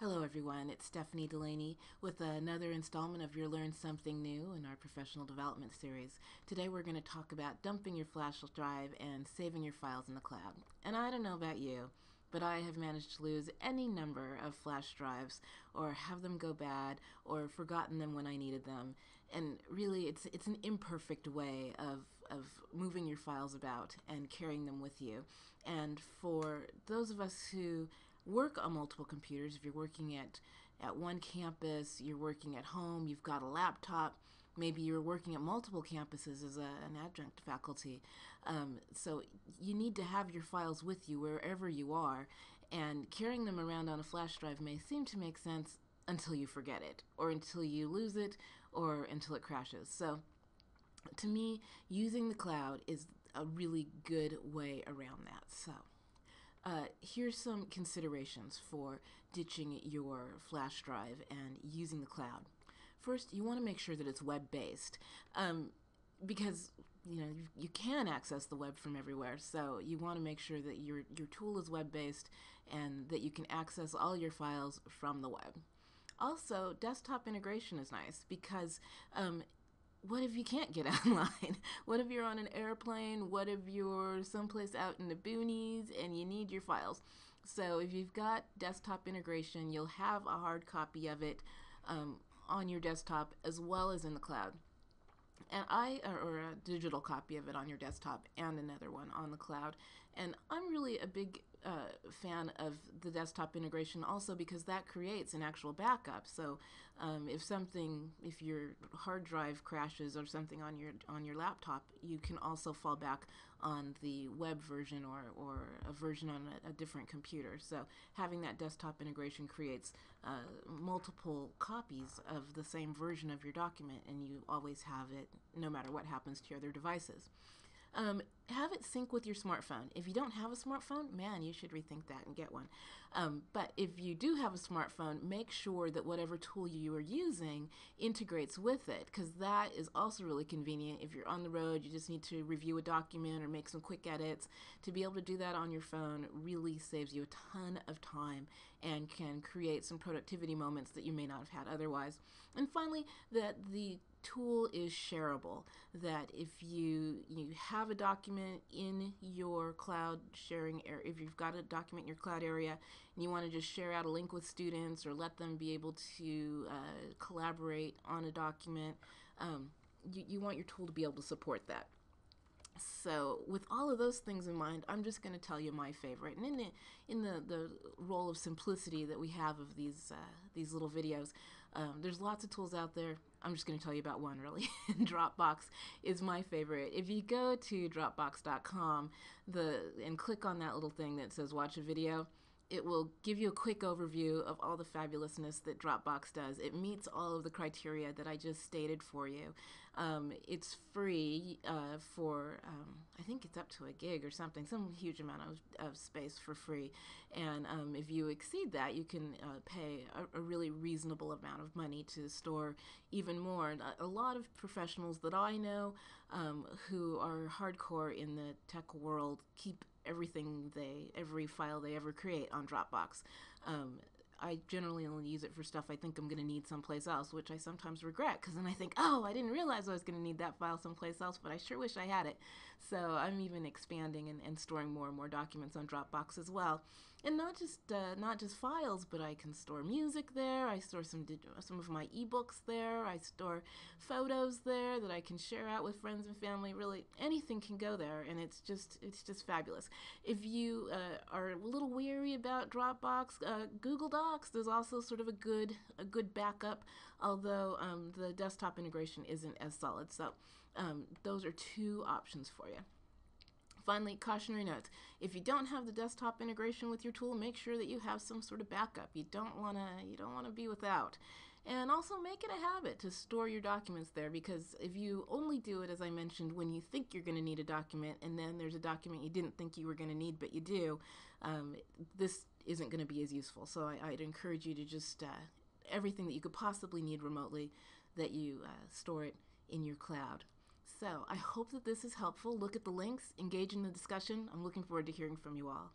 Hello everyone, it's Stephanie Delaney with another installment of your Learn Something New in our professional development series. Today we're going to talk about dumping your flash drive and saving your files in the cloud. And I don't know about you, but I have managed to lose any number of flash drives or have them go bad or forgotten them when I needed them. And really it's an imperfect way of moving your files about and carrying them with you. And for those of us who work on multiple computers, if you're working at one campus, you're working at home, you've got a laptop, maybe you're working at multiple campuses as an adjunct faculty. So you need to have your files with you wherever you are, and carrying them around on a flash drive may seem to make sense until you forget it, or until you lose it, or until it crashes. So to me, using the cloud is a really good way around that. So here's some considerations for ditching your flash drive and using the cloud. First, you want to make sure that it's web-based, because you can access the web from everywhere. So you want to make sure that your tool is web-based and that you can access all your files from the web. Also, desktop integration is nice because what if you can't get online? What if you're on an airplane? What if you're someplace out in the boonies and you need your files? So if you've got desktop integration, you'll have a hard copy of it on your desktop as well as in the cloud. And or a digital copy of it on your desktop and another one on the cloud. And I'm really a big fan of the desktop integration also because that creates an actual backup. So if your hard drive crashes or something on your laptop, you can also fall back on the web version or a version on a different computer. So having that desktop integration creates multiple copies of the same version of your document, and you always have it no matter what happens to your other devices. Have it sync with your smartphone. If you don't have a smartphone, man, you should rethink that and get one. But if you do have a smartphone, make sure that whatever tool you are using integrates with it, because that is also really convenient. If you're on the road, you just need to review a document or make some quick edits. To be able to do that on your phone really saves you a ton of time and can create some productivity moments that you may not have had otherwise. And finally, that the tool is shareable, that if you have a document in your cloud sharing area, if you've got a document in your cloud area and you want to just share out a link with students or let them be able to collaborate on a document, you want your tool to be able to support that. So with all of those things in mind, I'm just going to tell you my favorite. And in the role of simplicity that we have of these little videos, there's lots of tools out there. I'm just going to tell you about one really. Dropbox is my favorite. If you go to Dropbox.com and click on that little thing that says watch a video, it will give you a quick overview of all the fabulousness that Dropbox does. It meets all of the criteria that I just stated for you. It's free for, I think it's up to a gig or something, some huge amount of space for free. And if you exceed that, you can pay a really reasonable amount of money to store even more. A lot of professionals that I know who are hardcore in the tech world keep every file they ever create on Dropbox. I generally only use it for stuff I think I'm going to need someplace else, which I sometimes regret because then I think, oh, I didn't realize I was going to need that file someplace else, but I sure wish I had it. So I'm even expanding and storing more and more documents on Dropbox as well. And not just files, but I can store music there. I store some of my ebooks there. I store photos there that I can share out with friends and family. Really, anything can go there, and it's just fabulous. If you are a little weary about Dropbox, Google Docs, there's also sort of a good backup, although the desktop integration isn't as solid. So those are two options for you. Finally, cautionary notes. If you don't have the desktop integration with your tool, make sure that you have some sort of backup. You don't want to be without. And also make it a habit to store your documents there, because if you only do it, as I mentioned, when you think you're going to need a document and then there's a document you didn't think you were going to need but you do, this isn't going to be as useful. So I'd encourage you to just everything that you could possibly need remotely, that you store it in your cloud. So I hope that this is helpful. Look at the links, engage in the discussion. I'm looking forward to hearing from you all.